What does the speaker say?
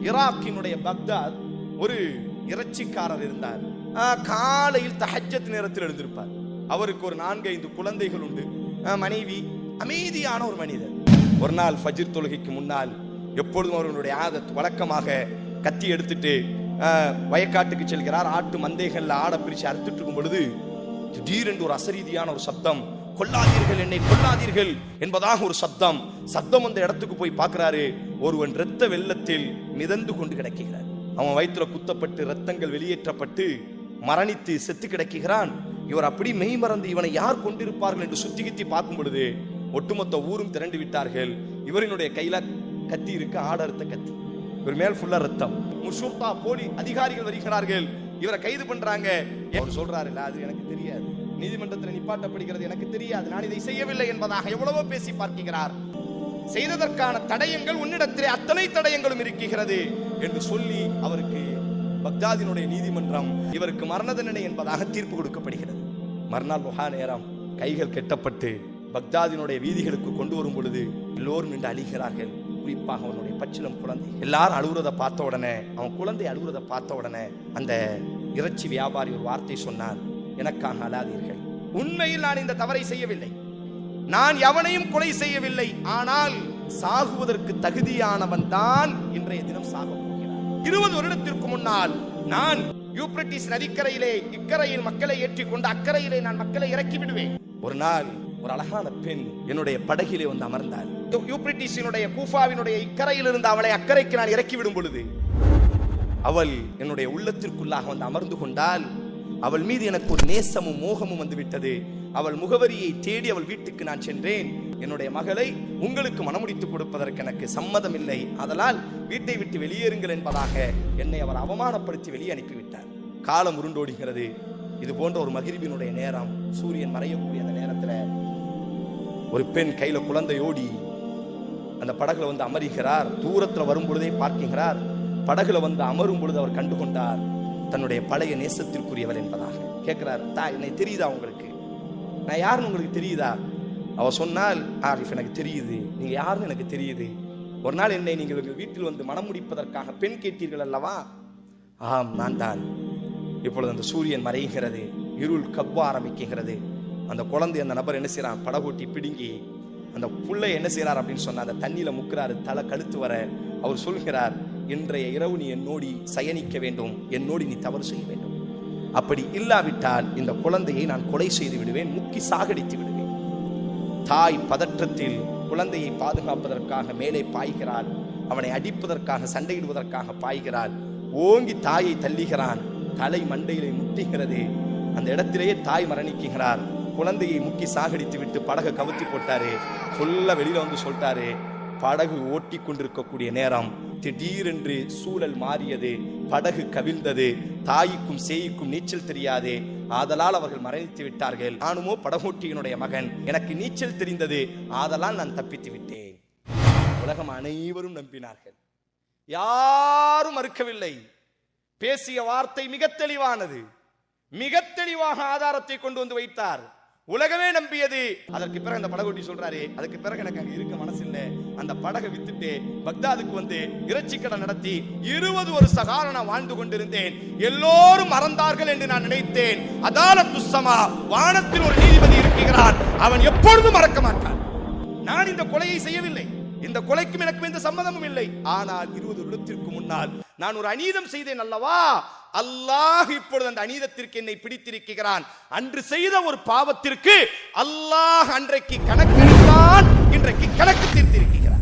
ஈராக்கினுடைய Baghdad ஒரு இறைச்சிக்காரர் இருந்தார். காலையில் தஹஜ்ஜத் நேரத்தில் எழுந்திருப்பார். அவருக்கு ஒரு 4-5 குழந்தைகள் உண்டு, மனைவி, அமைதியான ஒரு மனிதர். ஒரு நாள் ஃபஜ்ர் தொழுகைக்கு முன்னால் எப்பொழுதும் அவர்களுடைய ஆதத் வழக்கமாக கத்தி எடுத்துட்டு வயக்காட்டுக்கு செல்கிறார். ஆட்டு மந்தைகள்ல ஆட பிரிச்சு அறுத்துட்டு இருக்கும் பொழுது திடீரென்று ஒரு அசரீதியான ஒரு சப்தம், கொல்லாதீர்கள், என்னை கொல்லாதீர்கள் என்பதாக ஒரு சப்தம். அந்த இடத்துக்கு போய் பார்க்கிறாரு. ஒருவன் இரத்த வெள்ளத்தில் மிதந்து கொண்டு கிடக்கிறார். அவன் வயிற்றுல குத்தப்பட்டு ரத்தங்கள் வெளியேற்றப்பட்டு மரணித்து செத்து கிடக்கிறான். இவர் அப்படி மெய் மறந்து இவனை யார் கொண்டிருப்பார்கள் என்று சுத்தி கித்தி பார்க்கும் பொழுது ஒட்டுமொத்த ஊரும் திரண்டு விட்டார்கள். இவரினுடைய கையில கத்தி இருக்கு, ஆடறுத்த கத்தி. இவர் மேல் ஃபுல்லா ரத்தம். முஷூர்தா போலி அதிகாரிகள் வருகிறார்கள், இவரை கைது பண்றாங்க. அவர் சொல்றாரு, இல்ல அது எனக்கு தெரியாது, நீதிமன்றத்தில் நிப்பாட்டப்படுகிறது, எனக்கு தெரியாது, நான் இதை செய்யவில்லை என்பதாக எவ்வளவோ பேசி பார்க்கிறார். செய்ததற்கான தடயங்கள் உன்னிடத்திலே அத்தனை தடயங்களும் இருக்கிறது என்று சொல்லி அவருக்கு பக்தாதினுடைய நீதிமன்றம் இவருக்கு மரண தண்டனை என்பதாக தீர்ப்பு கொடுக்கப்படுகிறது. மறுநாள் முகா நேரம் கைகள் கெட்டப்பட்டு பக்தாதினுடைய வீதிகளுக்கு கொண்டு வரும் பொழுது எல்லோரும் நின்று அழுகிறார்கள். குறிப்பாக அவனுடைய பச்சிலம் குழந்தை. எல்லாரும் அழுகுறதை பார்த்த உடனே, அவன் குழந்தை அழுகுறதை பார்த்த உடனே அந்த இறைச்சி வியாபாரி ஒரு வார்த்தை சொன்னார், எனக்காக அழாதீர்கள், உண்மையில் நான் இந்த தவறை செய்யவில்லை, நான் எவனையும் கொலை செய்யவில்லை, ஆனால் சாகுவதற்கு தகுதியானவன் தான் இன்றைய தினம் சாக போகிறான். 20 வருடத்திற்கு முன்னால் நான் யூப்ரட்டிஸ் நதிக்கரையிலே இக்கரையில் மக்களை ஏற்றி கொண்டு அக்கறையிலே நான் மக்களை இறக்கி விடுவேன். ஒரு நாள் ஒரு அழகான பெண் என்னுடைய படகிலே வந்து அமர்ந்தாள். யூப்ரட்டிஸினுடைய கூஃபாவினுடைய இக்கரையில் இருந்து அவளை அக்கறைக்கு நான் இறக்கி விடும் பொழுது அவள் என்னுடைய உள்ளத்திற்குள்ளாக வந்து அமர்ந்து கொண்டால் அவள் மீது எனக்கு ஒரு நேசமும் மோகமும் வந்து விட்டது. அவள் முகவரியை தேடி அவள் வீட்டுக்கு நான் சென்றேன். என்னுடைய மகளை உங்களுக்கு மனமுடித்துக் கொடுப்பதற்கு எனக்கு சம்மதம் இல்லை, அதனால் வீட்டை விட்டு வெளியேறுங்கள் என்பதாக என்னை அவர் அவமானப்படுத்தி வெளியே அனுப்பிவிட்டார். காலம் உருண்டோடுகிறது. இது போன்ற ஒரு மகிரிபினுடைய நேரம், சூரியன் மறையக்கூடிய அந்த நேரத்தில் ஒரு பெண் கையில குழந்தையோடி அந்த படகுல வந்து அமருகிறார். தூரத்தில் வரும் பொழுதே பார்க்கிறார். படகுல வந்து அமரும் பொழுது அவர் கண்டுகொண்டார் தன்னுடைய பழைய நேசத்திற்குரியவர் என்பதாக. கேட்கிறார், என்னை தெரியுதா உங்களுக்கு, நான் யாருன்னு உங்களுக்கு தெரியுதா? அவ சொன்னால், ஆரிஃப் எனக்கு தெரியுது, நீங்க யாருன்னு எனக்கு தெரியுது. ஒரு நாள் என்னை நீங்கள் உங்கள் வீட்டில் வந்து மனம் முடிப்பதற்காக பெண் கேட்டீர்கள் அல்லவா? ஆம், நான் தான். இப்பொழுது அந்த சூரியன் மறைகிறது, இருள் கவ்வ ஆரம்பிக்கிறது. அந்த குழந்தை அந்த நபர் என்ன செய்யறான், படகோட்டி பிடுங்கி அந்த புள்ளை என்ன செய்யறார் அப்படின்னு சொன்னா அந்த தண்ணியில முக்கிறாரு, தலை கழுத்து வர. அவர் சொல்கிறார், இன்றைய இரவு நீ என்னோடி சயனிக்க வேண்டும், என்னோடி நீ தவறு செய்ய வேண்டும், அப்படி இல்லாவிட்டால் இந்த குழந்தையை நான் கொலை செய்து விடுவேன், முக்கி சாகடித்து விடுவேன். தாய் பதற்றத்தில் குழந்தையை பாதுகாப்பதற்காக மேலே பாய்கிறாள். அவனை அடிப்பதற்காக சண்டையிடுவதற்காக பாய்கிறாள். ஓங்கி தாயை தள்ளுகிறான். தலை மண்டையிலே முட்டுகிறது. அந்த இடத்திலேயே தாய் மரணிக்கிறார். குழந்தையை முக்கி சாகடித்து விட்டு படகை கவுத்தி போட்டாரு. ஃபுல்லா வெளியில வந்து சொல்லிட்டாரு. படகு ஓட்டி கொண்டிருக்கக்கூடிய நேரம் திடீரென்று சூழல் மாறியது. படகு கவிழ்ந்தது. தாய்க்கும் சேய்க்கும் நீச்சல் தெரியாது, ஆதலால் அவர்கள் மரணித்து விட்டார்கள். நானுமோ படகோட்டியினுடைய மகன், எனக்கு நீச்சல் தெரிந்தது, ஆதலால் நான் தப்பித்து விட்டேன். உலகம் அனைவரும் நம்பினார்கள், யாரும் மறுக்கவில்லை. பேசிய வார்த்தை மிக தெளிவானது, மிக தெளிவாக ஆதாரத்தை கொண்டு வந்து வைத்தார். உலகமே நம்பியது. அதற்கு பிறகு அந்த படகோட்டி சொல்றாரு, அதுக்கு பிறகு எனக்கு அங்க இருக்க மனசு இல்ல, அந்த படகை வித்துட்டு பக்தாதுக்கு வந்து இறைச்சி கடை நடத்தி 20 வருஷ காலம் நான் வாழ்ந்து கொண்டிருந்தேன். எல்லோரும் மறந்தார்கள் என்று நான் நினைத்தேன். அதாலத்து ஸமா, வானத்தில் ஒரு நீதிபதி இருக்கிறான், அவன் எப்பொழுதும் மறக்க மாட்டான். நான் இந்த கொலையை செய்யவில்லை, இந்த கொலைக்கும் எனக்கு எந்த சம்மதமும் இல்லை. ஆனால் 20 வருடத்திற்கு முன்னால் நான் ஒரு அநீதம் செய்தேன் அல்லவா, அல்லாஹ் இப்பொழுது அந்த அநீதத்திற்கு என்னை பிடித்திருக்கிறான். அன்று செய்த ஒரு பாவத்திற்கு அல்லாஹ் அன்றைக்கு கணக்கு எடுத்தான், இன்றைக்கு கணக்கு தீர்த்திருக்கிறான்.